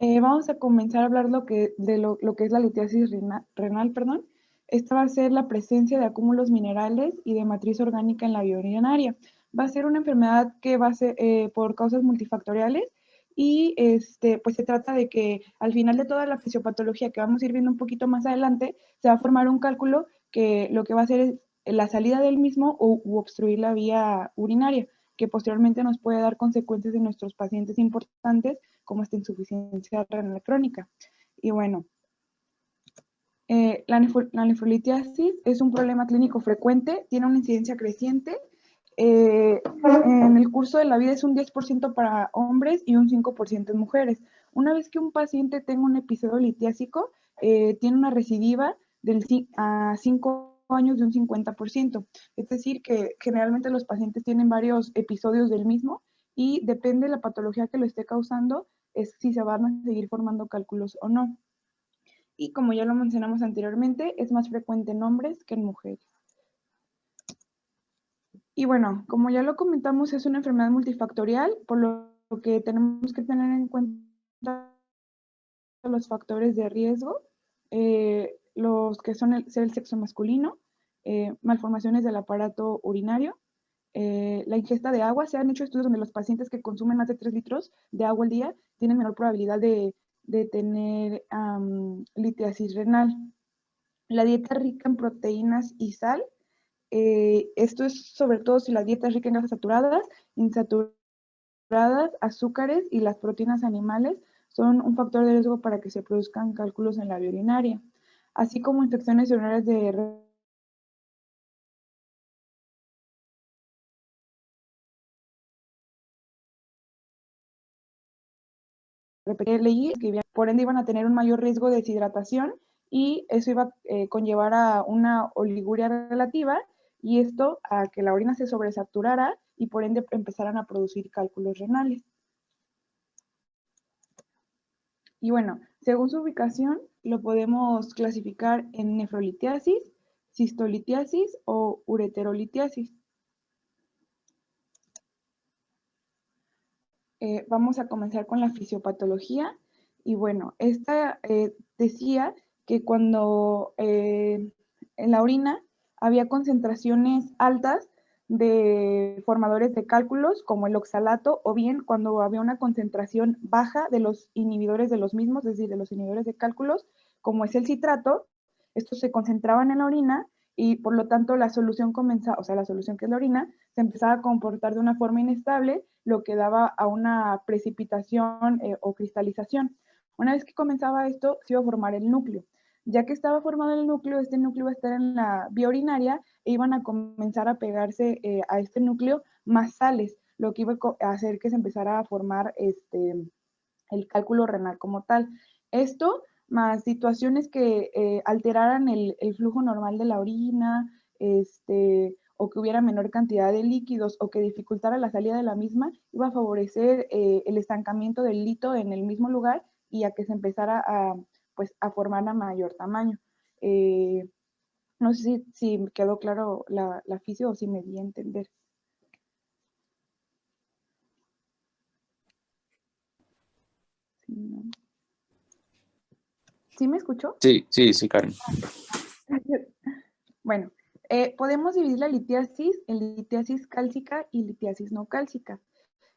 Vamos a comenzar a hablar lo que es la litiasis renal, perdón. Esta va a ser la presencia de acúmulos minerales y de matriz orgánica en la vía urinaria. Va a ser una enfermedad que va a ser por causas multifactoriales y pues se trata de que al final de toda la fisiopatología que vamos a ir viendo un poquito más adelante, se va a formar un cálculo que lo que va a hacer es la salida del mismo u obstruir la vía urinaria, que posteriormente nos puede dar consecuencias en nuestros pacientes importantes como esta insuficiencia renal crónica. Y bueno, la nefrolitiasis es un problema clínico frecuente, tiene una incidencia creciente. En el curso de la vida es un 10% para hombres y un 5% en mujeres. Una vez que un paciente tenga un episodio litiásico, tiene una recidiva a 5 años de un 50%. Es decir, que generalmente los pacientes tienen varios episodios del mismo y depende de la patología que lo esté causando, es si se van a seguir formando cálculos o no. Y como ya lo mencionamos anteriormente, es más frecuente en hombres que en mujeres. Y bueno, como ya lo comentamos, es una enfermedad multifactorial, por lo que tenemos que tener en cuenta los factores de riesgo, los que son ser el sexo masculino, malformaciones del aparato urinario, la ingesta de agua. Se han hecho estudios donde los pacientes que consumen más de 3 litros de agua al día tienen menor probabilidad de tener litiasis renal. La dieta rica en proteínas y sal, esto es sobre todo si la dieta es rica en grasas saturadas, insaturadas, azúcares y las proteínas animales son un factor de riesgo para que se produzcan cálculos en la vía urinaria, así como infecciones urinarias de leí que por ende iban a tener un mayor riesgo de deshidratación y eso iba a conllevar a una oliguria relativa y esto a que la orina se sobresaturara y por ende empezaran a producir cálculos renales. Y bueno, según su ubicación, lo podemos clasificar en nefrolitiasis, cistolitiasis o ureterolitiasis. Vamos a comenzar con la fisiopatología. Y bueno, esta decía que cuando en la orina había concentraciones altas de formadores de cálculos, como el oxalato, o bien cuando había una concentración baja de los inhibidores de los mismos, es decir, de los inhibidores de cálculos, como es el citrato, estos se concentraban en la orina y por lo tanto la solución comenzaba, o sea, la solución que es la orina, se empezaba a comportar de una forma inestable, lo que daba a una precipitación o cristalización. Una vez que comenzaba esto, se iba a formar el núcleo. Ya que estaba formado el núcleo, este núcleo iba a estar en la vía urinaria e iban a comenzar a pegarse a este núcleo más sales, lo que iba a hacer que se empezara a formar el cálculo renal como tal. Esto más situaciones que alteraran el flujo normal de la orina, o que hubiera menor cantidad de líquidos o que dificultara la salida de la misma, iba a favorecer el estancamiento del lito en el mismo lugar y a que se empezara pues, a formar a mayor tamaño. No sé si me quedó claro la fisio o si me di a entender. Sí, ¿no? ¿Sí me escuchó? Sí, sí, sí, Karen. Bueno, podemos dividir la litiasis en litiasis cálcica y litiasis no cálcica.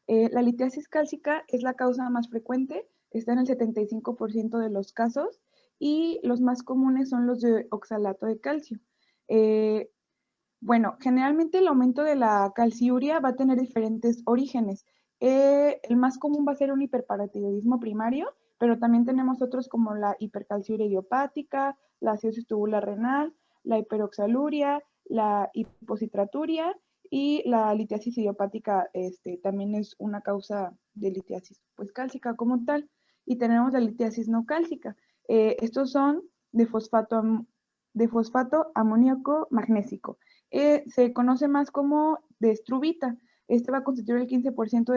La litiasis cálcica es la causa más frecuente, está en el 75% de los casos y los más comunes son los de oxalato de calcio. Bueno, generalmente el aumento de la calciuria va a tener diferentes orígenes. El más común va a ser un hiperparatiroidismo primario, pero también tenemos otros como la hipercalciuria idiopática, la acidosis tubular renal, la hiperoxaluria, la hipocitraturia y la litiasis idiopática también es una causa de litiasis pues, cálcica como tal. Y tenemos la litiasis no cálcica. Estos son de fosfato amoníaco magnésico. Se conoce más como de estrubita. Este va a constituir el 15%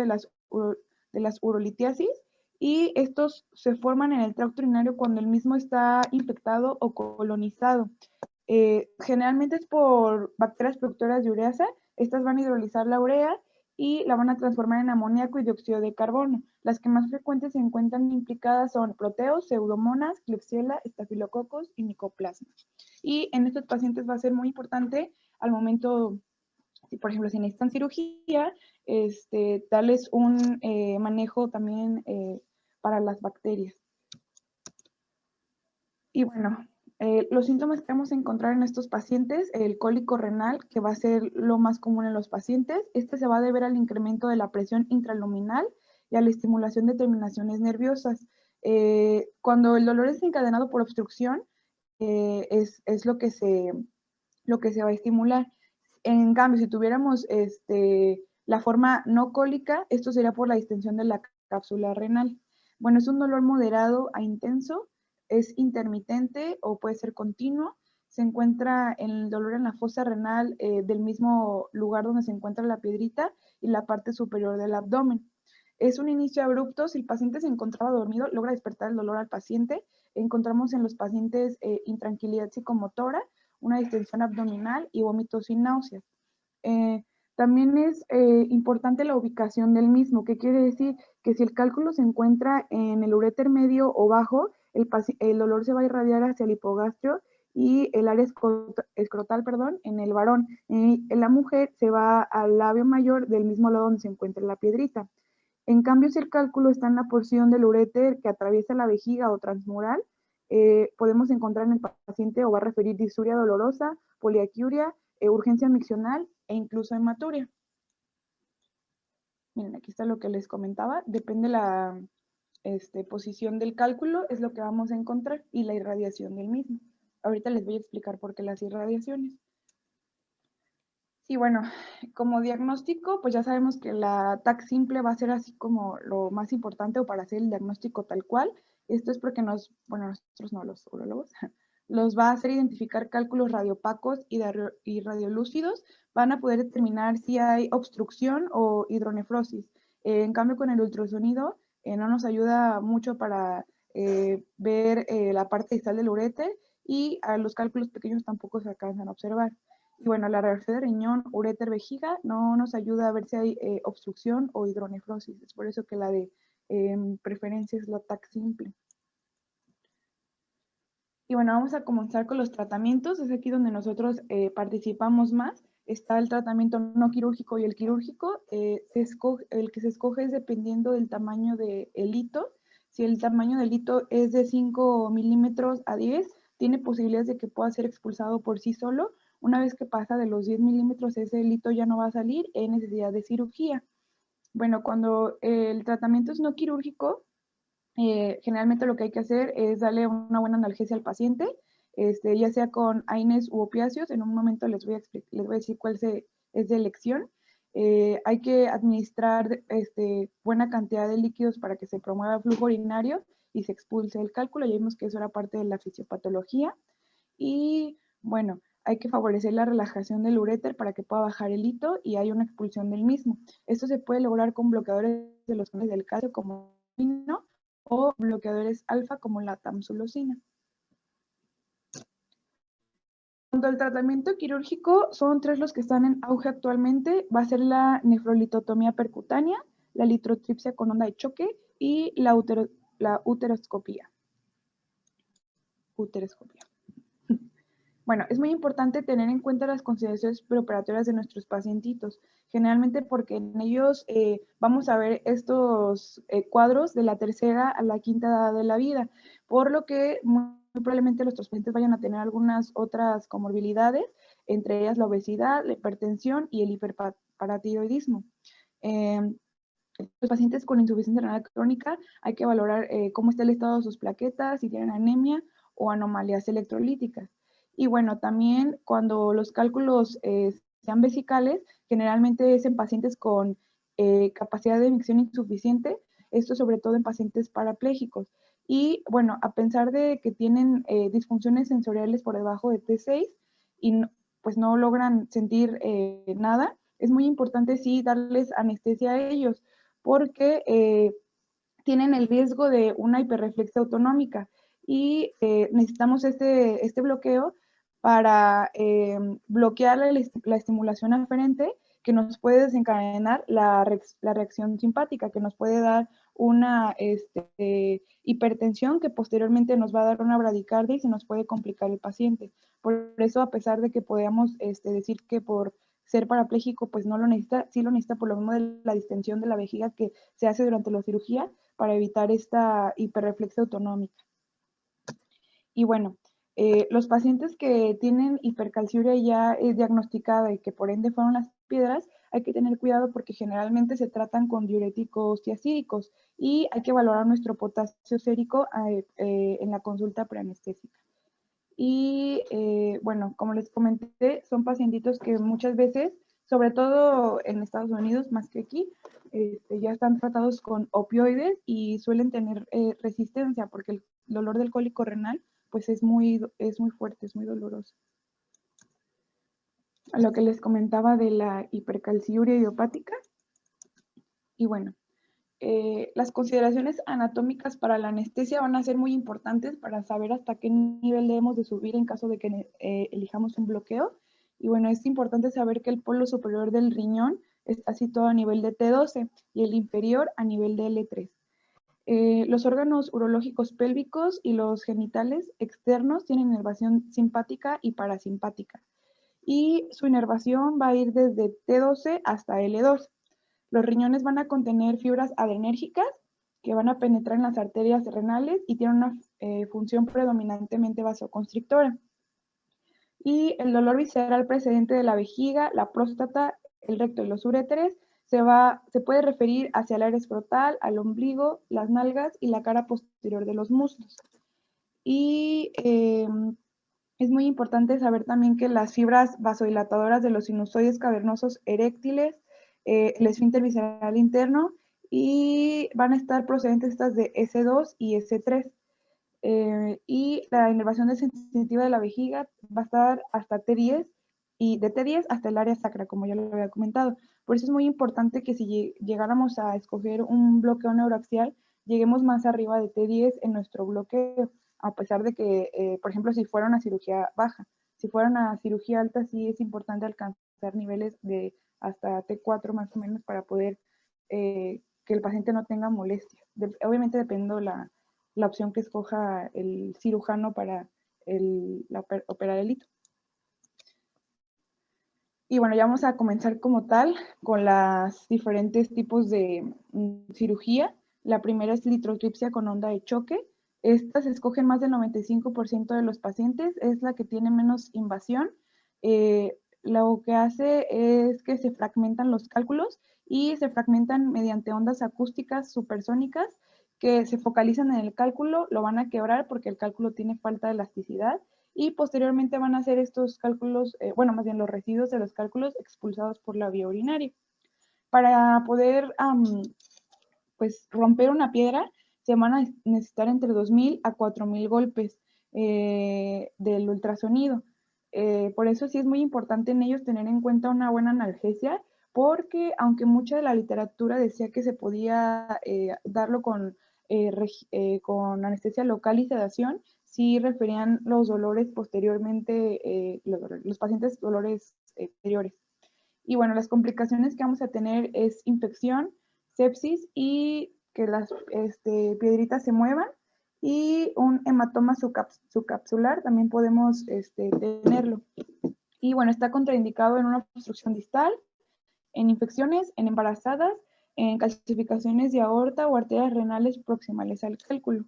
de las urolitiasis y estos se forman en el tracto urinario cuando el mismo está infectado o colonizado. Generalmente es por bacterias productoras de ureasa. Estas van a hidrolizar la urea y la van a transformar en amoníaco y dióxido de carbono. Las que más frecuentes se encuentran implicadas son proteos, pseudomonas, klebsiella, estafilococos y micoplasma. Y en estos pacientes va a ser muy importante al momento, por ejemplo, si necesitan cirugía, darles un manejo también para las bacterias. Y bueno, los síntomas que vamos a encontrar en estos pacientes, el cólico renal, que va a ser lo más común en los pacientes, se va a deber al incremento de la presión intraluminal y a la estimulación de terminaciones nerviosas. Cuando el dolor es encadenado por obstrucción, es lo que se va a estimular. En cambio, si tuviéramos la forma no cólica, esto sería por la distensión de la cápsula renal. Bueno, es un dolor moderado a intenso, es intermitente o puede ser continuo. Se encuentra el dolor en la fosa renal del mismo lugar donde se encuentra la piedrita y la parte superior del abdomen. Es un inicio abrupto. Si el paciente se encontraba dormido, logra despertar el dolor al paciente. Encontramos en los pacientes intranquilidad psicomotora, una distensión abdominal y vómitos sin náuseas. También es importante la ubicación del mismo, que quiere decir que si el cálculo se encuentra en el uréter medio o bajo, el dolor se va a irradiar hacia el hipogastrio y el área escrotal, en el varón. En la mujer se va al labio mayor del mismo lado donde se encuentra la piedrita. En cambio, si el cálculo está en la porción del uréter que atraviesa la vejiga o transmural, podemos encontrar en el paciente o va a referir disuria dolorosa, poliaquiuria, urgencia miccional e incluso hematuria. Miren, aquí está lo que les comentaba. Depende la posición del cálculo, es lo que vamos a encontrar, y la irradiación del mismo. Ahorita les voy a explicar por qué las irradiaciones. Sí, bueno, como diagnóstico, pues ya sabemos que la TAC simple va a ser así como lo más importante o para hacer el diagnóstico tal cual. Esto es porque nosotros no, los urólogos, los va a hacer identificar cálculos radiopacos y radiolúcidos. Van a poder determinar si hay obstrucción o hidronefrosis. En cambio, con el ultrasonido no nos ayuda mucho para ver la parte distal del uréter, y a los cálculos pequeños tampoco se alcanzan a observar. Y bueno, la radiografía de riñón, uréter, vejiga no nos ayuda a ver si hay obstrucción o hidronefrosis. Es por eso que la de preferencia es la TAC simple. Y bueno, vamos a comenzar con los tratamientos. Es aquí donde nosotros participamos más. Está el tratamiento no quirúrgico y el quirúrgico. El que se escoge es dependiendo del tamaño del hito. Si el tamaño del hito es de 5 milímetros a 10, tiene posibilidades de que pueda ser expulsado por sí solo. Una vez que pasa de los 10 milímetros, ese hito ya no va a salir, hay necesidad de cirugía. Bueno, cuando el tratamiento es no quirúrgico, generalmente lo que hay que hacer es darle una buena analgesia al paciente, ya sea con AINES u opiáceos. En un momento les voy a decir cuál es de elección. Hay que administrar buena cantidad de líquidos para que se promueva el flujo urinario y se expulse el cálculo. Ya vimos que eso era parte de la fisiopatología. Y bueno, hay que favorecer la relajación del uréter para que pueda bajar el hito y hay una expulsión del mismo. Esto se puede lograr con bloqueadores de los canales del calcio como o bloqueadores alfa como la tamsulosina. Cuanto al tratamiento quirúrgico, son 3 los que están en auge actualmente. Va a ser la nefrolitotomía percutánea, la litrotripsia con onda de choque y la uteroscopía. Bueno, es muy importante tener en cuenta las consideraciones preoperatorias de nuestros pacientitos, generalmente porque en ellos vamos a ver estos cuadros de la tercera a la quinta edad de la vida, por lo que muy probablemente nuestros pacientes vayan a tener algunas otras comorbilidades, entre ellas la obesidad, la hipertensión y el hiperparatiroidismo. Los pacientes con insuficiencia renal crónica hay que valorar cómo está el estado de sus plaquetas, si tienen anemia o anomalías electrolíticas. Y bueno, también cuando los cálculos sean vesicales, generalmente es en pacientes con capacidad de emisión insuficiente, esto sobre todo en pacientes parapléjicos. Y bueno, a pesar de que tienen disfunciones sensoriales por debajo de T6 y pues no logran sentir nada, es muy importante sí darles anestesia a ellos, porque tienen el riesgo de una hiperreflexia autonómica y necesitamos este bloqueo para bloquear la estimulación aferente, que nos puede desencadenar la reacción simpática, que nos puede dar una hipertensión que posteriormente nos va a dar una bradicardia y se nos puede complicar el paciente. Por eso, a pesar de que podamos decir que por ser parapléjico, pues no lo necesita, sí lo necesita por lo mismo de la distensión de la vejiga que se hace durante la cirugía para evitar esta hiperreflexia autonómica. Y bueno, los pacientes que tienen hipercalciuria ya diagnosticada y que por ende fueron las piedras, hay que tener cuidado porque generalmente se tratan con diuréticos tiacídicos y hay que valorar nuestro potasio sérico en la consulta preanestésica. Y bueno, como les comenté, son pacientitos que muchas veces, sobre todo en Estados Unidos, más que aquí, ya están tratados con opioides y suelen tener resistencia porque el dolor del cólico renal pues es muy fuerte, es muy doloroso. A lo que les comentaba de la hipercalciuria idiopática. Y bueno, las consideraciones anatómicas para la anestesia van a ser muy importantes para saber hasta qué nivel debemos de subir en caso de que elijamos un bloqueo. Y bueno, es importante saber que el polo superior del riñón está situado a nivel de T12 y el inferior a nivel de L3. Los órganos urológicos pélvicos y los genitales externos tienen inervación simpática y parasimpática. Y su inervación va a ir desde T12 hasta L2. Los riñones van a contener fibras adrenérgicas que van a penetrar en las arterias renales y tienen una función predominantemente vasoconstrictora. Y el dolor visceral precedente de la vejiga, la próstata, el recto y los uréteres se puede referir hacia el área escrotal, al ombligo, las nalgas y la cara posterior de los muslos. Y es muy importante saber también que las fibras vasodilatadoras de los sinusoides cavernosos eréctiles, el esfínter visceral interno, y van a estar procedentes estas de S2 y S3. Y la inervación sensitiva de la vejiga va a estar hasta T10 y de T10 hasta el área sacra, como ya lo había comentado. Por eso es muy importante que si llegáramos a escoger un bloqueo neuroaxial, lleguemos más arriba de T10 en nuestro bloqueo, a pesar de que, por ejemplo, si fuera una cirugía baja. Si fuera una cirugía alta, sí es importante alcanzar niveles de hasta T4 más o menos para poder que el paciente no tenga molestias. Obviamente dependiendo la opción que escoja el cirujano para operar el hito. Y bueno, ya vamos a comenzar como tal con los diferentes tipos de cirugía. La primera es litrotripsia con onda de choque. Esta se escoge en más del 95% de los pacientes, es la que tiene menos invasión. Lo que hace es que se fragmentan los cálculos y se fragmentan mediante ondas acústicas supersónicas que se focalizan en el cálculo, lo van a quebrar porque el cálculo tiene falta de elasticidad y posteriormente van a hacer estos cálculos, bueno, más bien los residuos de los cálculos expulsados por la vía urinaria. Para poder pues romper una piedra se van a necesitar entre 2.000 a 4.000 golpes del ultrasonido. Por eso sí es muy importante en ellos tener en cuenta una buena analgesia, porque aunque mucha de la literatura decía que se podía darlo con anestesia local y sedación, sí referían los dolores posteriormente, los pacientes dolores exteriores. Y bueno, las complicaciones que vamos a tener es infección, sepsis y que las piedritas se muevan y un hematoma subcapsular también podemos tenerlo. Y bueno, está contraindicado en una obstrucción distal, en infecciones, en embarazadas, en calcificaciones de aorta o arterias renales proximales al cálculo.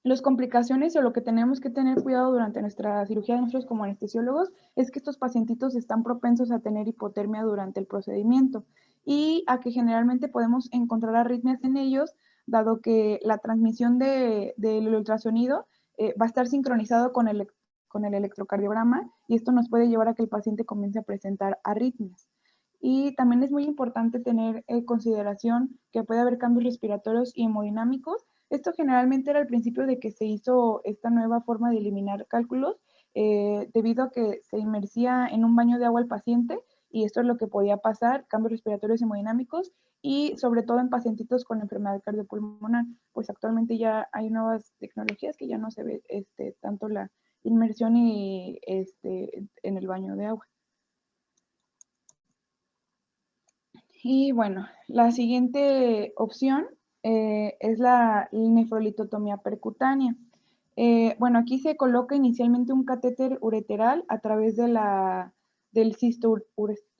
Las complicaciones o lo que tenemos que tener cuidado durante nuestra cirugía de nosotros como anestesiólogos es que estos pacientitos están propensos a tener hipotermia durante el procedimiento y a que generalmente podemos encontrar arritmias en ellos, dado que la transmisión del ultrasonido va a estar sincronizado con el electrocardiograma y esto nos puede llevar a que el paciente comience a presentar arritmias. Y también es muy importante tener en consideración que puede haber cambios respiratorios y hemodinámicos. Esto generalmente era al principio de que se hizo esta nueva forma de eliminar cálculos, debido a que se inmersía en un baño de agua al paciente y esto es lo que podía pasar, cambios respiratorios hemodinámicos y sobre todo en pacientitos con enfermedad cardiopulmonar, pues actualmente ya hay nuevas tecnologías que ya no se ve tanto la inmersión y en el baño de agua. Y bueno, la siguiente opción es la nefrolitotomía percutánea. Bueno, aquí se coloca inicialmente un catéter ureteral a través del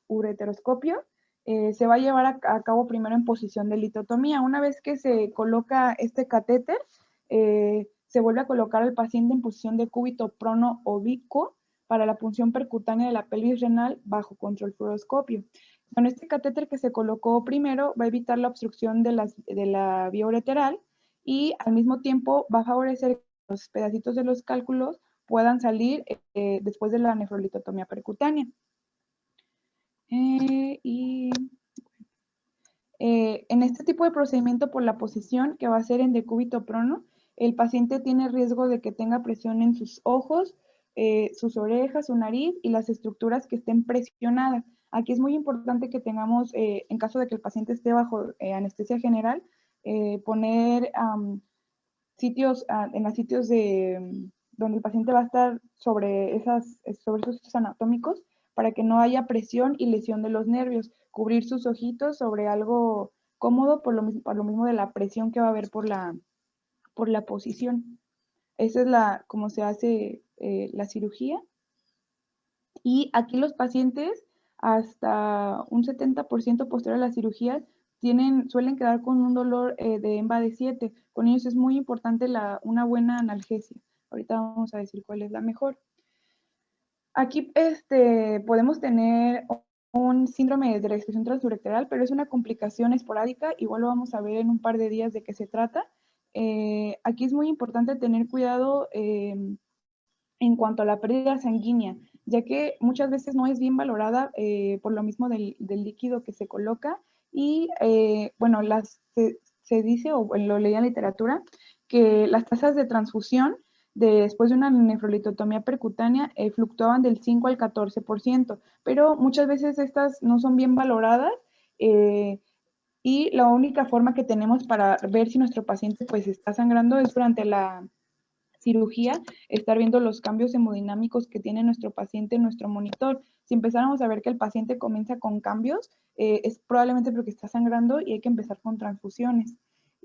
ureteroscopio. Se va a llevar a cabo primero en posición de litotomía. Una vez que se coloca este catéter, se vuelve a colocar al paciente en posición de cúbito prono oblicuo para la punción percutánea de la pelvis renal bajo control fluoroscopio. Bueno, este catéter que se colocó primero va a evitar la obstrucción de la vía ureteral y al mismo tiempo va a favorecer que los pedacitos de los cálculos puedan salir después de la nefrolitotomía percutánea. En este tipo de procedimiento por la posición que va a ser en decúbito prono, el paciente tiene riesgo de que tenga presión en sus ojos, sus orejas, su nariz y las estructuras que estén presionadas. Aquí es muy importante que tengamos, en caso de que el paciente esté bajo anestesia general, poner sitios, en los sitios donde el paciente va a estar sobre esos sitios anatómicos para que no haya presión y lesión de los nervios. Cubrir sus ojitos sobre algo cómodo por lo mismo de la presión que va a haber por la posición. Esa es como se hace la cirugía. Y aquí los pacientes, hasta un 70% posterior a la cirugía, suelen quedar con un dolor de EMBA de 7. Con ellos es muy importante una buena analgesia. Ahorita vamos a decir cuál es la mejor. Aquí podemos tener un síndrome de restricción transureteral, pero es una complicación esporádica. Igual lo vamos a ver en un par de días de qué se trata. Aquí es muy importante tener cuidado en cuanto a la pérdida sanguínea, ya que muchas veces no es bien valorada por lo mismo del líquido que se coloca y bueno, se dice, o lo leí en la literatura, que las tasas de transfusión después de una nefrolitotomía percutánea fluctuaban del 5 al 14%, pero muchas veces estas no son bien valoradas y la única forma que tenemos para ver si nuestro paciente pues está sangrando es durante la cirugía, estar viendo los cambios hemodinámicos que tiene nuestro paciente en nuestro monitor. Si empezáramos a ver que el paciente comienza con cambios, es probablemente porque está sangrando y hay que empezar con transfusiones.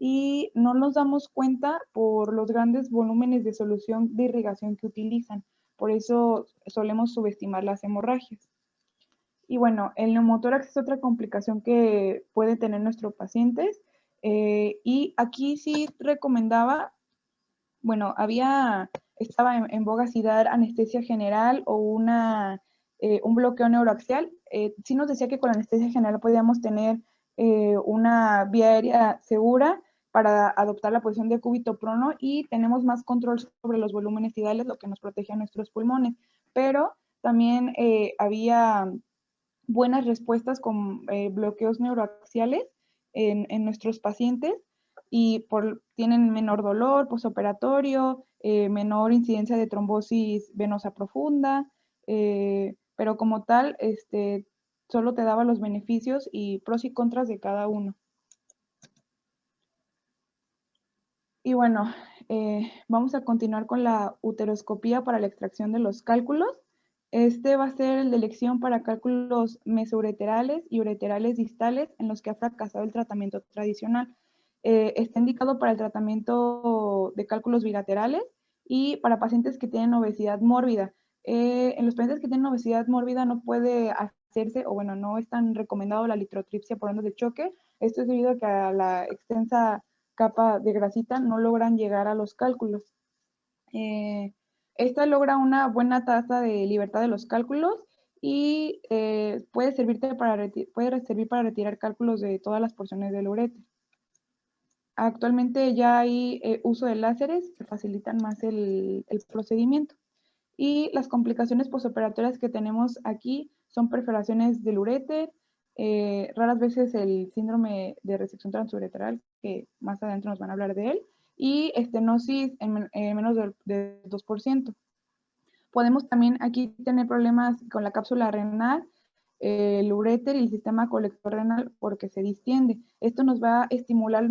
Y no nos damos cuenta por los grandes volúmenes de solución de irrigación que utilizan. Por eso solemos subestimar las hemorragias. Y bueno, el neumotórax es otra complicación que puede tener nuestros pacientes. Y aquí sí recomendaba, bueno, estaba en boga si dar anestesia general o un bloqueo neuroaxial. Sí nos decía que con la anestesia general podíamos tener una vía aérea segura para adoptar la posición de cúbito prono y tenemos más control sobre los volúmenes idales, lo que nos protege a nuestros pulmones. Pero también había buenas respuestas con bloqueos neuroaxiales en nuestros pacientes y tienen menor dolor postoperatorio, menor incidencia de trombosis venosa profunda, pero como tal, solo te daba los beneficios y pros y contras de cada uno. Y bueno, vamos a continuar con la uteroscopía para la extracción de los cálculos. Este va a ser el de elección para cálculos mesoureterales y ureterales distales en los que ha fracasado el tratamiento tradicional. Está indicado para el tratamiento de cálculos bilaterales y para pacientes que tienen obesidad mórbida. En los pacientes que tienen obesidad mórbida no puede hacerse, o bueno, no es tan recomendado la litrotripsia por ondas de choque. Esto es debido a que a la extensa capa de grasita no logran llegar a los cálculos. Esta logra una buena tasa de libertad de los cálculos y puede servir para retirar cálculos de todas las porciones del ureter. Actualmente ya hay uso de láseres que facilitan más el procedimiento. Y las complicaciones postoperatorias que tenemos aquí son perforaciones del uréter, raras veces el síndrome de resección transureteral, que más adentro nos van a hablar de él, y estenosis en menos del 2%. Podemos también aquí tener problemas con la cápsula renal, el uréter y el sistema colector renal porque se distiende. Esto nos va a estimular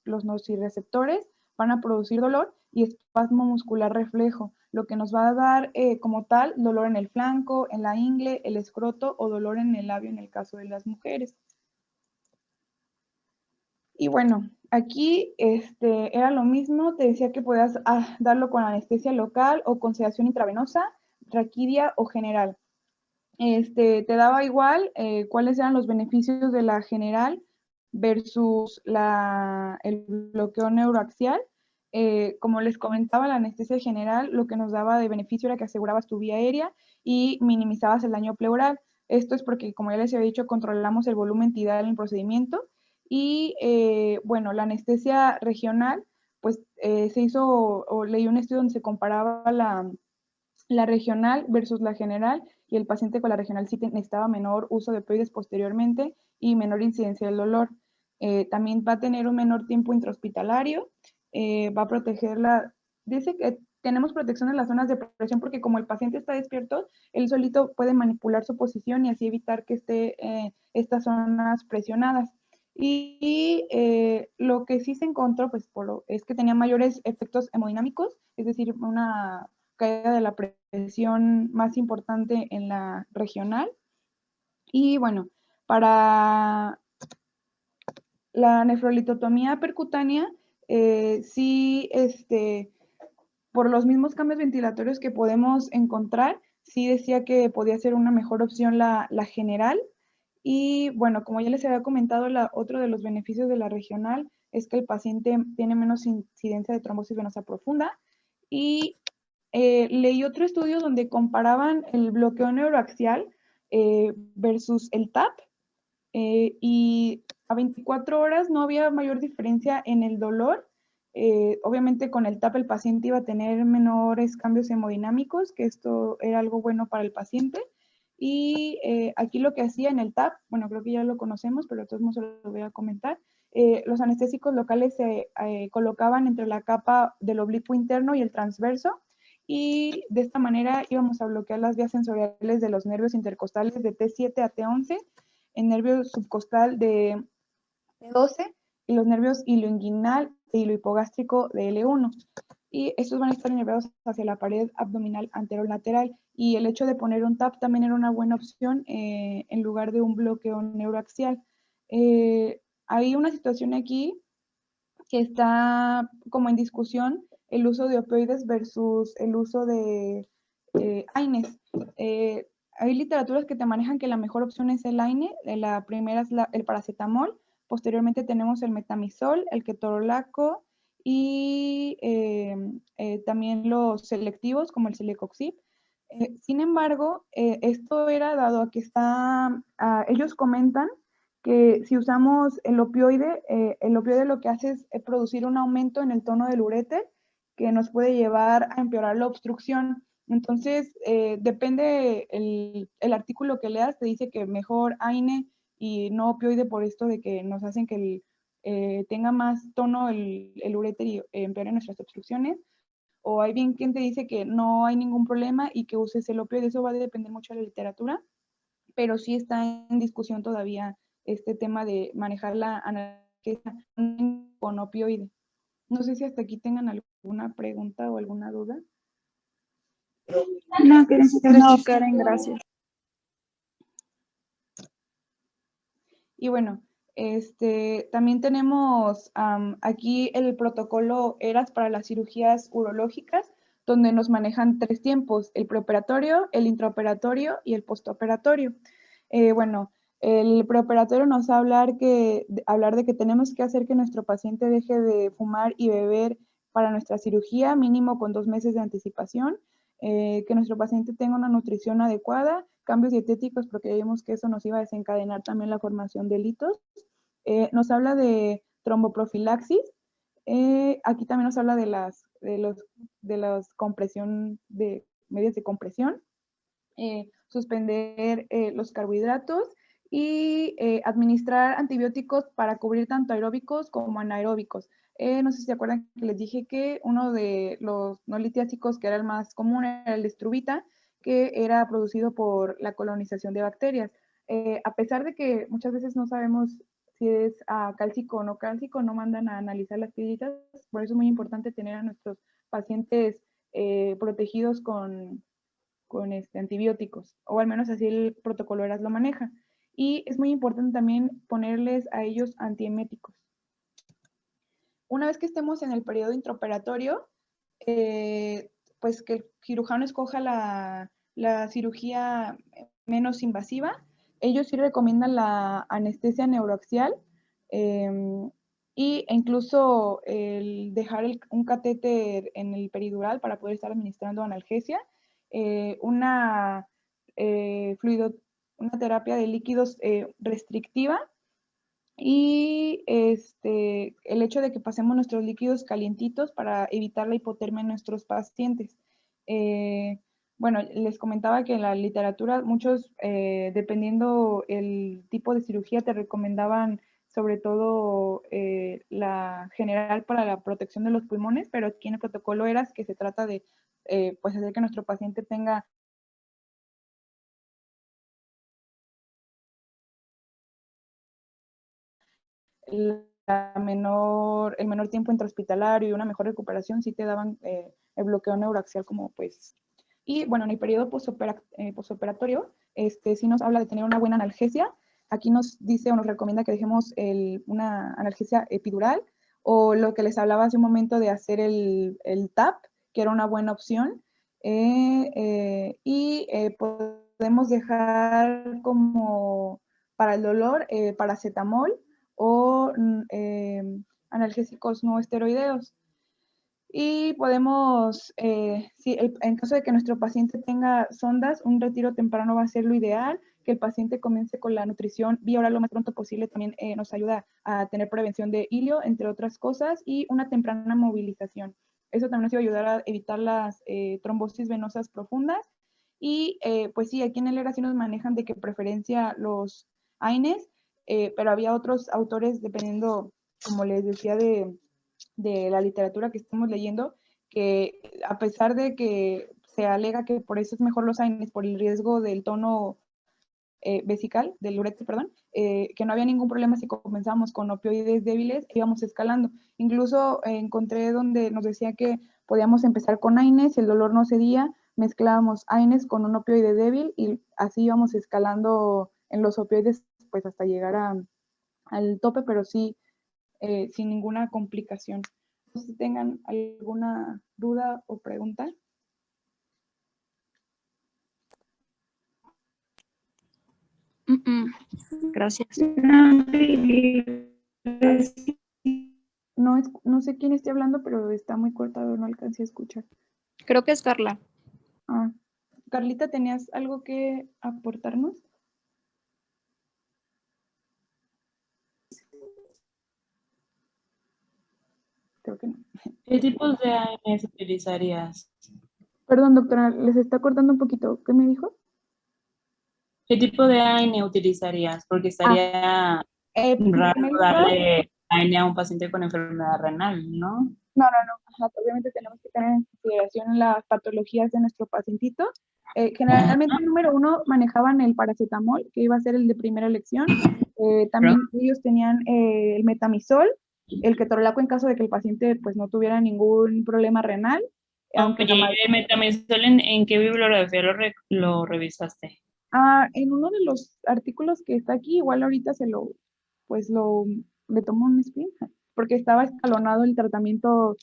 los nociceptores, van a producir dolor y espasmo muscular reflejo, lo que nos va a dar como tal dolor en el flanco, en la ingle, el escroto o dolor en el labio en el caso de las mujeres. Y bueno, aquí era lo mismo, te decía que podías darlo con anestesia local o con sedación intravenosa, raquidia o general. Te daba igual cuáles eran los beneficios de la general versus el bloqueo neuroaxial. Como les comentaba, la anestesia general lo que nos daba de beneficio era que asegurabas tu vía aérea y minimizabas el daño pleural. Esto es porque, como ya les había dicho, controlamos el volumen tidal en el procedimiento. Y bueno, la anestesia regional, pues se hizo o leí un estudio donde se comparaba la regional versus la general, y el paciente con la regional sí necesitaba menor uso de opioides posteriormente y menor incidencia del dolor. También va a tener un menor tiempo intrahospitalario, va a protegerla. Dice que tenemos protección en las zonas de presión porque como el paciente está despierto, él solito puede manipular su posición y así evitar que esté estas zonas presionadas. Y lo que sí se encontró pues, es que tenía mayores efectos hemodinámicos, es decir, una caída de la presión más importante en la regional. Y bueno, para la nefrolitotomía percutánea, sí, por los mismos cambios ventilatorios que podemos encontrar, sí decía que podía ser una mejor opción la general. Y bueno, como ya les había comentado, otro de los beneficios de la regional es que el paciente tiene menos incidencia de trombosis venosa profunda. Y leí otro estudio donde comparaban el bloqueo neuroaxial versus el TAP, y a 24 horas no había mayor diferencia en el dolor. Obviamente con el TAP el paciente iba a tener menores cambios hemodinámicos, que esto era algo bueno para el paciente. Y aquí lo que hacía en el TAP, bueno, creo que ya lo conocemos, pero de todos modos lo voy a comentar. Los anestésicos locales se colocaban entre la capa del oblicuo interno y el transverso, y de esta manera íbamos a bloquear las vías sensoriales de los nervios intercostales de T7 a T11, el nervio subcostal de T12 y los nervios iloinguinal e ilohipogástrico de L1. Y estos van a estar inervados hacia la pared abdominal anterolateral. Y el hecho de poner un TAP también era una buena opción en lugar de un bloqueo neuroaxial. Hay una situación aquí que está como en discusión, el uso de opioides versus el uso de AINES. Hay literaturas que te manejan que la mejor opción es el AINE, la primera es el paracetamol, posteriormente tenemos el metamizol, el ketorolaco y también los selectivos como el celecoxib. Sin embargo, esto era dado a que ellos comentan que si usamos el opioide lo que hace es producir un aumento en el tono del uréter que nos puede llevar a empeorar la obstrucción. Entonces, depende el artículo que leas, te dice que mejor AINE y no opioide por esto de que nos hacen que tenga más tono el uréter y empeore nuestras obstrucciones. O hay bien quien te dice que no hay ningún problema y que uses el opioide. Eso va a depender mucho de la literatura, pero sí está en discusión todavía este tema de manejar la analgesia con opioide. No sé si hasta aquí tengan alguna pregunta o alguna duda. No, no, Karen, gracias. Y bueno, también tenemos aquí el protocolo ERAS para las cirugías urológicas, donde nos manejan 3 tiempos: el preoperatorio, el intraoperatorio y el postoperatorio. Bueno, el preoperatorio nos va a hablar de que tenemos que hacer que nuestro paciente deje de fumar y beber para nuestra cirugía, mínimo con 2 meses de anticipación, que nuestro paciente tenga una nutrición adecuada, cambios dietéticos, porque vimos que eso nos iba a desencadenar también la formación de litos. Nos habla de tromboprofilaxis. Aquí también nos habla de las compresión, de medidas de compresión, suspender los carbohidratos y administrar antibióticos para cubrir tanto aeróbicos como anaeróbicos. No sé si se acuerdan que les dije que uno de los no litiásicos que era el más común era el estrubita, que era producido por la colonización de bacterias. A pesar de que muchas veces no sabemos si es cálcico o no cálcico, no mandan a analizar las piedritas. Por eso es muy importante tener a nuestros pacientes protegidos con antibióticos, o al menos así el protocolo ERAS lo maneja. Y es muy importante también ponerles a ellos antieméticos. una vez que estemos en el periodo intraoperatorio, pues que el cirujano escoja la cirugía menos invasiva. Ellos sí recomiendan la anestesia neuroaxial e incluso el dejar un catéter en el peridural para poder estar administrando analgesia, una una terapia de líquidos restrictiva y el hecho de que pasemos nuestros líquidos calientitos para evitar la hipotermia en nuestros pacientes. Bueno, les comentaba que en la literatura muchos, dependiendo el tipo de cirugía, te recomendaban sobre todo la general para la protección de los pulmones, pero aquí en el protocolo ERAS que se trata de pues hacer que nuestro paciente tenga el menor tiempo intrahospitalario y una mejor recuperación, sí te daban el bloqueo neuroaxial como pues. Y bueno, en el periodo postoperatorio, sí nos habla de tener una buena analgesia. Aquí nos dice o nos recomienda que dejemos una analgesia epidural, o lo que les hablaba hace un momento de hacer el TAP, que era una buena opción. Podemos dejar como para el dolor paracetamol o analgésicos no esteroideos. Y podemos, en caso de que nuestro paciente tenga sondas, un retiro temprano va a ser lo ideal. Que el paciente comience con la nutrición vía oral lo más pronto posible también nos ayuda a tener prevención de hilio, entre otras cosas, y una temprana movilización. Eso también nos va a ayudar a evitar las trombosis venosas profundas. Y pues sí, aquí en el ERA sí nos manejan de que preferencia los AINES, pero había otros autores, dependiendo, como les decía, de la literatura que estamos leyendo, que a pesar de que se alega que por eso es mejor los AINES, por el riesgo del tono vesical, del ureter, perdón, que no había ningún problema si comenzamos con opioides débiles, íbamos escalando. Incluso encontré donde nos decía que podíamos empezar con AINES, si el dolor no cedía, mezclábamos AINES con un opioide débil y así íbamos escalando en los opioides pues hasta llegar al tope, pero sí, sin ninguna complicación. No sé si tengan alguna duda o pregunta. Gracias. No sé quién esté hablando, pero está muy cortado, no alcancé a escuchar. Creo que es Carla. Carlita, ¿tenías algo que aportarnos? Creo que no. ¿Qué tipos de AINES utilizarías? Perdón, doctora, les está cortando un poquito. ¿Qué me dijo? ¿Qué tipo de AINE utilizarías? Porque estaría raro darle AINE a un paciente con enfermedad renal, ¿no? No. Ajá, obviamente tenemos que tener en consideración las patologías de nuestro pacientito. Generalmente, número uno, manejaban el paracetamol, que iba a ser el de primera elección. También ellos tenían el metamizol, el ketorolaco en caso de que el paciente pues, no tuviera ningún problema renal. Aunque el metamizol, ¿en qué bibliografía lo revisaste? En uno de los artículos que está aquí, igual ahorita le tomo un screen, porque estaba escalonado el tratamiento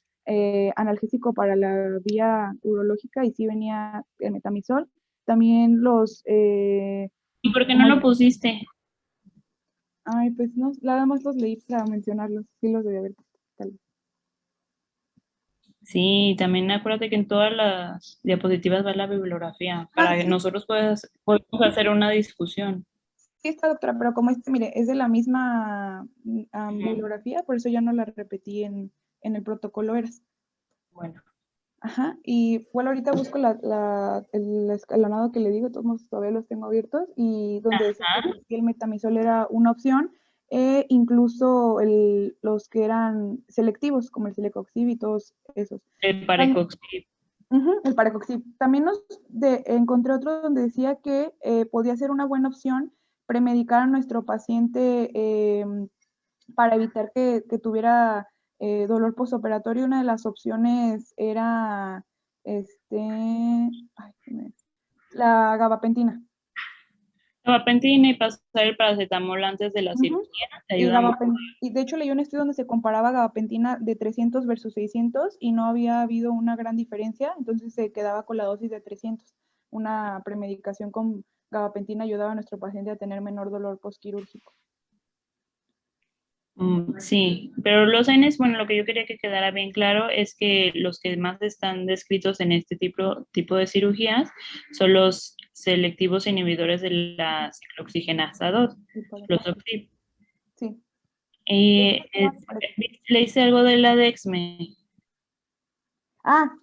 analgésico para la vía urológica y sí venía el metamizol. También ¿Y por qué no lo pusiste? Ay, pues no, nada más los leí para mencionarlos, sí los debí haber puesto, tal vez. Sí, también acuérdate que en todas las diapositivas va la bibliografía, para que nosotros podamos hacer una discusión. Sí está, doctora, pero como mire, es de la misma bibliografía, por eso ya no la repetí en el protocolo ERAS. Bueno. Ajá, y bueno, ahorita busco el escalonado que le digo, todos todavía los tengo abiertos, y donde decía que el metamizol era una opción, incluso los que eran selectivos, como el celecoxib y todos esos. El parecoxib. El parecoxib. También encontré otro donde decía que podía ser una buena opción premedicar a nuestro paciente para evitar que tuviera dolor postoperatorio. Una de las opciones era la gabapentina. gabapentina y pasar el paracetamol antes de la cirugía te ayuda mucho. Y de hecho leí un estudio donde se comparaba gabapentina de 300 versus 600 y no había habido una gran diferencia, entonces se quedaba con la dosis de 300. Una premedicación con gabapentina ayudaba a nuestro paciente a tener menor dolor postquirúrgico. Sí, pero los AINES, bueno, lo que yo quería que quedara bien claro es que los que más están descritos en este tipo de cirugías son los selectivos inhibidores de la ciclooxigenasa 2, los OXIB. Sí. Y le hice algo de la Dexme.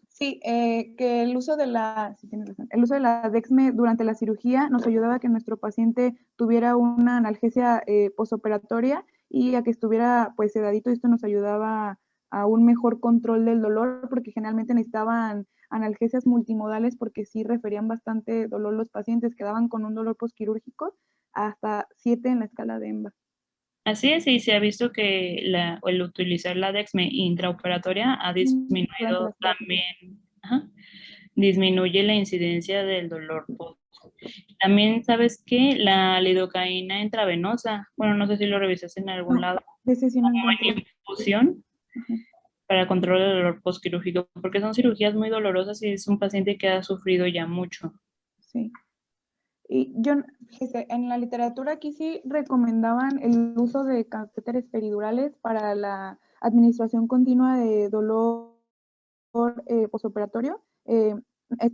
Sí, que el uso de la Dexme durante la cirugía nos ayudaba a que nuestro paciente tuviera una analgesia posoperatoria y a que estuviera pues sedadito, y esto nos ayudaba a un mejor control del dolor, porque generalmente necesitaban analgesias multimodales porque sí referían bastante dolor los pacientes, quedaban con un dolor postquirúrgico hasta 7 en la escala de EMBA. Así es, y se ha visto que el utilizar la Dexme intraoperatoria ha disminuido también, disminuye la incidencia del dolor post. También, ¿sabes qué? La lidocaína intravenosa, bueno, no sé si lo revisaste en algún lado, como en infusión para control del dolor postquirúrgico, porque son cirugías muy dolorosas y es un paciente que ha sufrido ya mucho. Sí. Y yo, fíjese, en la literatura aquí sí recomendaban el uso de catéteres peridurales para la administración continua de dolor posoperatorio.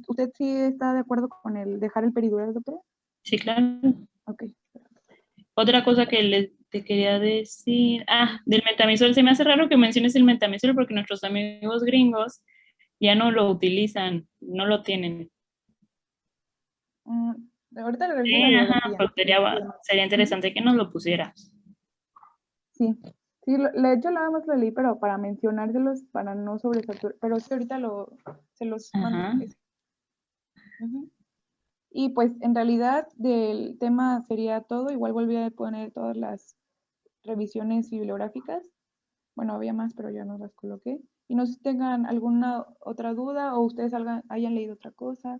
¿Usted sí está de acuerdo con el dejar el peridural, doctora? Sí, claro. Ok. Otra cosa que te quería decir, del metamizol, se me hace raro que menciones el metamizol porque nuestros amigos gringos ya no lo utilizan, no lo tienen. Ahorita le sí, sería interesante que nos lo pusieras. Sí, de hecho nada más lo leí, pero para mencionárselos, para no sobresaturar, pero sí ahorita se los mando. Y pues en realidad del tema sería todo, igual volví a poner todas las revisiones bibliográficas. Bueno, había más, pero ya no las coloqué. Y no sé si tengan alguna otra duda o ustedes hayan leído otra cosa.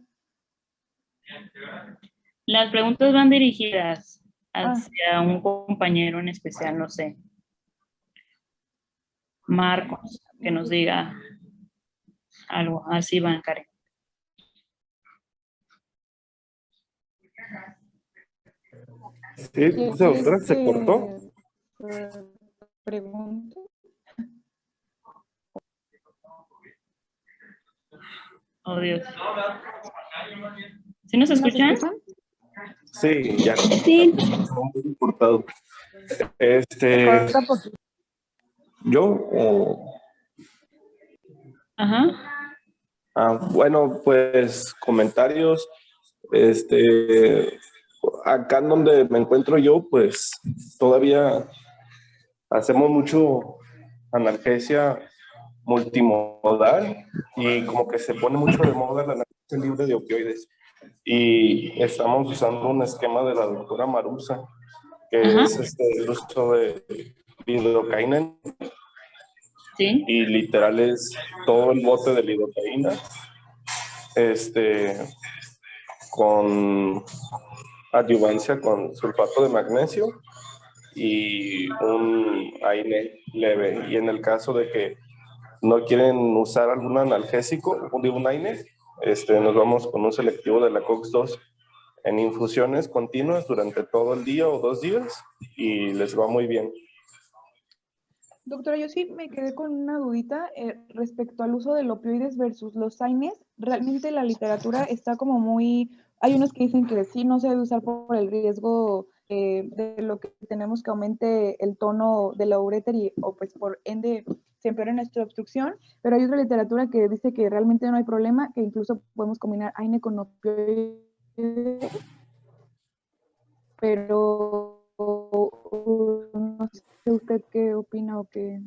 Las preguntas van dirigidas hacia un compañero en especial, no sé. Marcos, que nos diga algo. Así van, Karen. Sí, doctora, ¿se cortó? Pregunto. Oh, Dios. ¿Sí nos escuchan? Sí, ya. Sí. Muy cortado. ¿Yo? Bueno, pues comentarios. Acá en donde me encuentro yo, pues todavía hacemos mucho analgesia multimodal y como que se pone mucho de moda la analgesia libre de opioides. Y estamos usando un esquema de la doctora Marusa, que es el uso de lidocaína. ¿Sí? Y literal es todo el bote de lidocaína, con adyuvancia con sulfato de magnesio y un AINE leve. Y en el caso de que no quieren usar algún analgésico, un AINE, nos vamos con un selectivo de la COX-2 en infusiones continuas durante todo el día o 2 días y les va muy bien. Doctora, yo sí me quedé con una dudita respecto al uso del opioides versus los AINES. Realmente la literatura está como muy... Hay unos que dicen que sí, no se debe usar por el riesgo de lo que tenemos que aumente el tono de la ureter o pues por ende se empeora nuestra obstrucción, pero hay otra literatura que dice que realmente no hay problema, que incluso podemos combinar AINE con opioides, pero no sé usted qué opina o qué...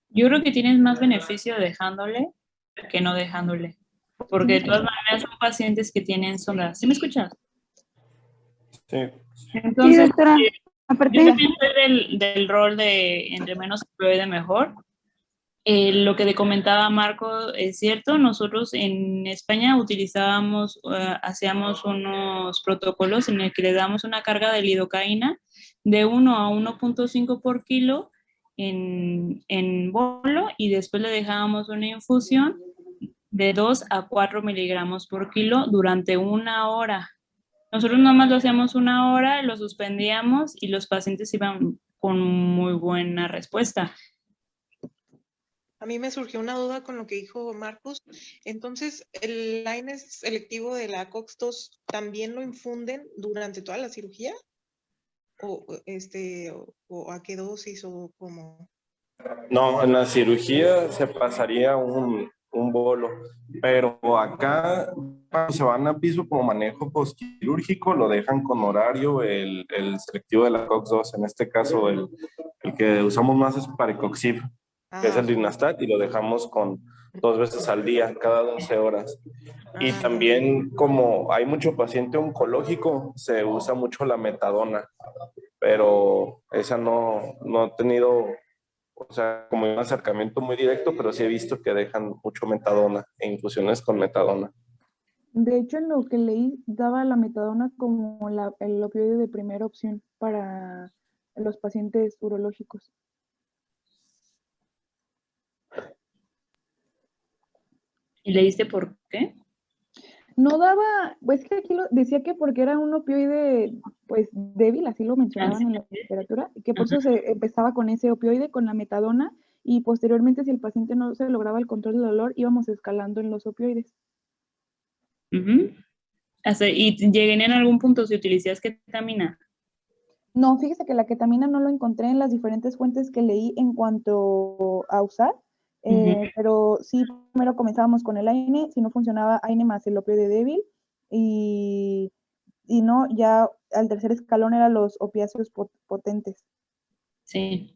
Yo creo que tienes más beneficio dejándole que no dejándole. Porque de todas maneras son pacientes que tienen sonda. ¿Sí me escuchas? Sí. Entonces, sí, doctora. Yo también soy del rol de entre menos opioide mejor. Lo que te comentaba Marco es cierto, nosotros en España utilizábamos, hacíamos unos protocolos en el que le damos una carga de lidocaína de 1 a 1.5 por kilo en bolo y después le dejábamos una infusión de 2 a 4 miligramos por kilo durante 1 hora. Nosotros nada más lo hacíamos 1 hora, lo suspendíamos y los pacientes iban con muy buena respuesta. A mí me surgió una duda con lo que dijo Marcos. Entonces, ¿el AINE selectivo de la COX-2 también lo infunden durante toda la cirugía? ¿O a qué dosis o cómo? No, en la cirugía se pasaría un bolo, pero acá cuando se van a piso como manejo postquirúrgico, lo dejan con horario el selectivo de la COX-2, en este caso el que usamos más es Parecoxib, que es el Rinastat, y lo dejamos con 2 veces al día, cada 12 horas. Y también como hay mucho paciente oncológico, se usa mucho la metadona, pero esa no he tenido, o sea, como un acercamiento muy directo, pero sí he visto que dejan mucho metadona e infusiones con metadona. De hecho, en lo que leí, daba la metadona como el opioide de primera opción para los pacientes urológicos. ¿Y leíste por qué? No daba, pues que aquí decía que porque era un opioide pues débil, así lo mencionaban en la literatura, que por eso se empezaba con ese opioide, con la metadona, y posteriormente si el paciente no se lograba el control del dolor, íbamos escalando en los opioides. ¿Y llegué en algún punto si utilizas ketamina? No, fíjese que la ketamina no lo encontré en las diferentes fuentes que leí en cuanto a usar, pero sí, primero comenzábamos con el AINE, si no funcionaba AINE más el opioide débil, y no, ya al tercer escalón eran los opiáceos potentes. Sí.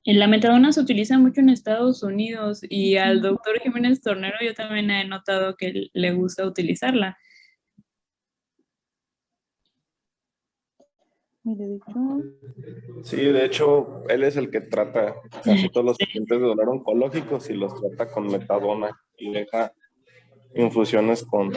La metadona se utiliza mucho en Estados Unidos y al doctor Jiménez Tornero yo también he notado que le gusta utilizarla. Mire, de hecho... Sí, de hecho, él es el que trata casi todos los pacientes de dolor oncológicos y los trata con metadona y deja infusiones con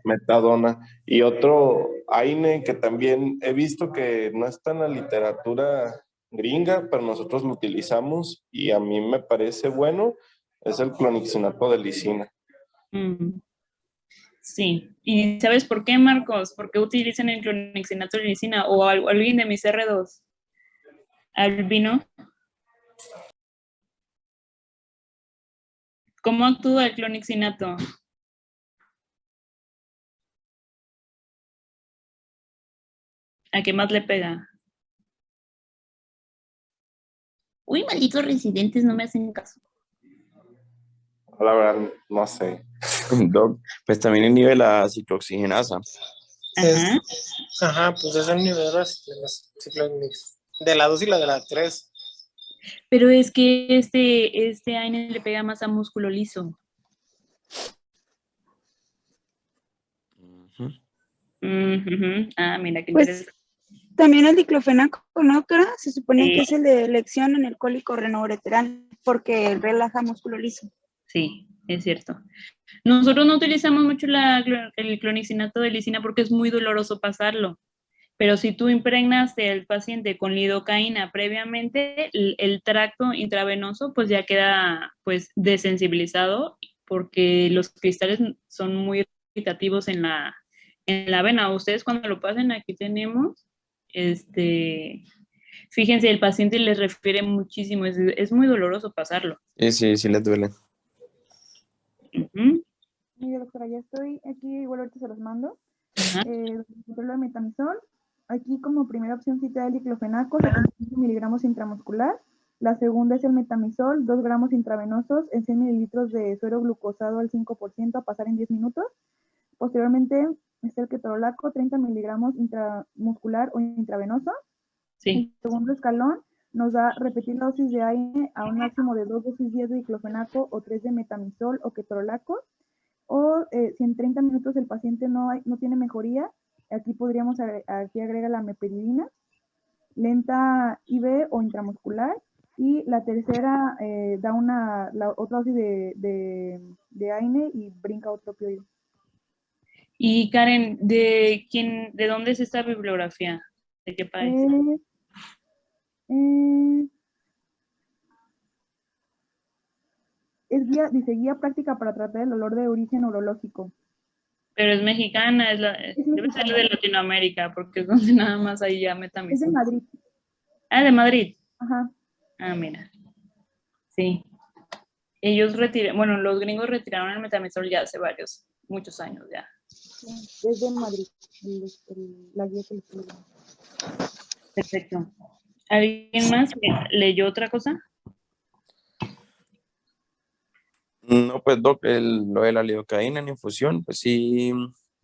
metadona. Y otro AINE que también he visto que no está en la literatura gringa, pero nosotros lo utilizamos y a mí me parece bueno, es el clonixinato de lisina. Sí. ¿Y sabes por qué, Marcos? ¿Por qué utilizan el clonixinato de lisina? ¿O alguien de mis R2? ¿Albino? ¿Cómo actúa el clonixinato? ¿A qué más le pega? Uy, malditos residentes, no me hacen caso. La verdad, no sé. Doc, pues también inhibe la ciclooxigenasa. Pues es el nivel de la 2 y la de la 3. Pero es que este AINE le pega más a músculo liso. Ah, mira qué interesante. También el diclofenaco con otra se supone que es el de elección en el cólico renoureteral porque relaja músculo liso. Sí, es cierto. Nosotros no utilizamos mucho el clonixinato de lisina porque es muy doloroso pasarlo. Pero si tú impregnaste al paciente con lidocaína previamente, el tracto intravenoso pues ya queda pues desensibilizado porque los cristales son muy irritativos en la vena. Ustedes cuando lo pasen, aquí tenemos, fíjense, el paciente les refiere muchísimo, es muy doloroso pasarlo. Sí, les duele. Mire, doctora, ya estoy aquí, igual ahorita se los mando. Lo de metamizol. Aquí como primera opción cita el diclofenaco, 75 miligramos intramuscular. La segunda es el metamizol, 2 gramos intravenosos en 100 mililitros de suero glucosado al 5% a pasar en 10 minutos. Posteriormente está el ketorolaco, 30 miligramos intramuscular o intravenoso. Sí. El segundo escalón nos da repetir la dosis de AINE a un máximo de 2 dosis 10 de diclofenaco o 3 de metamizol o ketorolaco. O si en 30 minutos el paciente no tiene mejoría, aquí agrega la meperidina, lenta IV o intramuscular, y la tercera da la otra dosis de AINE y brinca otro opioide. Y Karen, ¿de dónde es esta bibliografía? ¿De qué país? Dice guía práctica para tratar el dolor de origen neurológico. Pero es mexicana, debe ser de Latinoamérica, porque es donde nada más ahí ya Es de Madrid. Ah, de Madrid. Ajá. Ah, mira. Sí. Ellos bueno, los gringos retiraron el metamizol ya hace muchos años ya. Sí, es de Madrid, la guía que les estoy dando. Perfecto. ¿Alguien más leyó otra cosa? No, pues Doc, lo de la lidocaína en infusión, pues sí,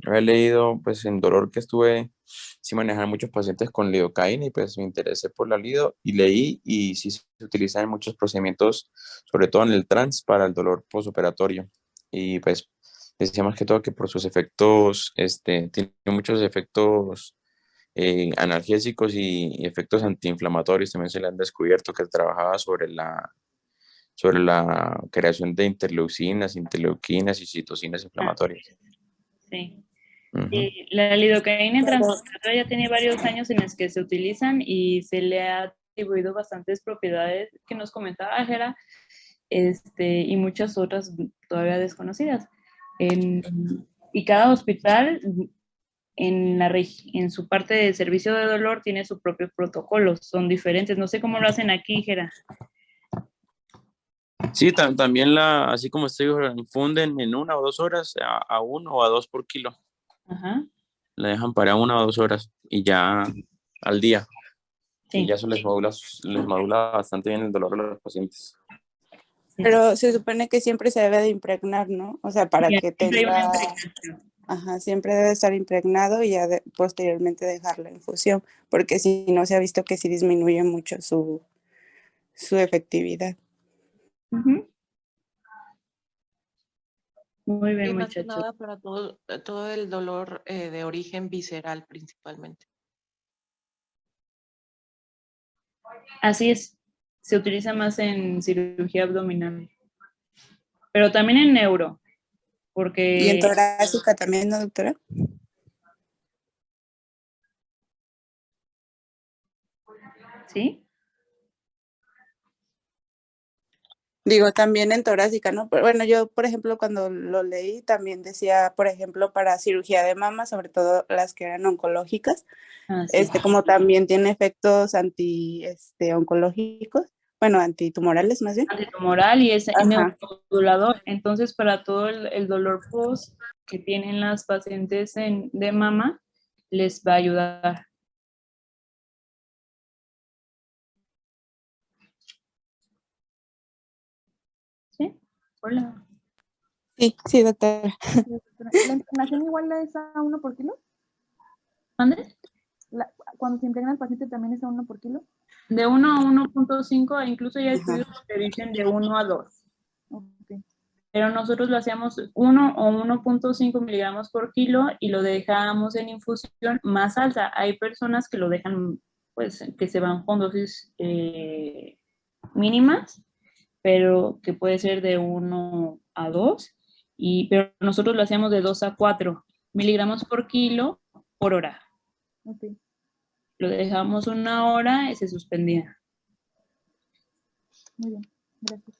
he leído, pues en dolor que estuve, sí manejar muchos pacientes con lidocaína y pues me interesé por la lido y leí y sí se utiliza en muchos procedimientos, sobre todo en el trans para el dolor postoperatorio. Y pues decía más que todo que por sus efectos, tiene muchos efectos analgésicos y efectos antiinflamatorios, también se le han descubierto que trabajaba sobre la creación de interleucinas, interleuquinas y citocinas inflamatorias. Sí. Ujú. La lidocaína en transportadora ya tiene varios años en los que se utilizan y se le ha atribuido bastantes propiedades que nos comentaba Jera, y muchas otras todavía desconocidas. Y cada hospital en su parte de servicio de dolor tiene su propio protocolo, son diferentes. No sé cómo lo hacen aquí, Jera. Sí, también así como estoy, infunden en 1 o 2 horas a 1 o a 2 por kilo. Ajá. La dejan para 1 o 2 horas y ya al día. Sí. Y ya eso les modula bastante bien el dolor de los pacientes. Pero se supone que siempre se debe de impregnar, ¿no? O sea, para Sí, que siempre hay una tenga... impregnación. Ajá, siempre debe estar impregnado y ya posteriormente dejar la infusión, porque si no se ha visto que sí disminuye mucho su efectividad. Ujú. Muy bien, Y más que muchachos. nada para todo el dolor de origen visceral principalmente. Así es, se utiliza más en cirugía abdominal, pero también en neuro, Y en porque torácica también, ¿no, doctora? ¿sí? Digo, también en torácica, ¿no? Pero bueno, yo, por ejemplo, cuando lo leí, también decía, por ejemplo, para cirugía de mama, sobre todo las que eran oncológicas, Sí. como también tiene efectos oncológicos, bueno, antitumorales más bien. Antitumoral y es Ajá. neuromodulador, entonces para todo el dolor post que tienen las pacientes de mama, les va a ayudar. ¿Sí? Hola. Sí, doctora. ¿La impregnación igual es a 1 por kilo? ¿Dónde? Cuando se impregna el paciente también es a 1 por kilo. De 1 a 1.5, incluso ya hay estudios que dicen de 1 a 2. Okay. Pero nosotros lo hacíamos 1 o 1.5 miligramos por kilo y lo dejábamos en infusión más alta. Hay personas que lo dejan, pues, que se van con dosis mínimas, pero que puede ser de 1 a 2, pero nosotros lo hacíamos de 2 a 4 miligramos por kilo por hora. Okay. Lo dejamos 1 hora y se suspendía. Muy bien, gracias.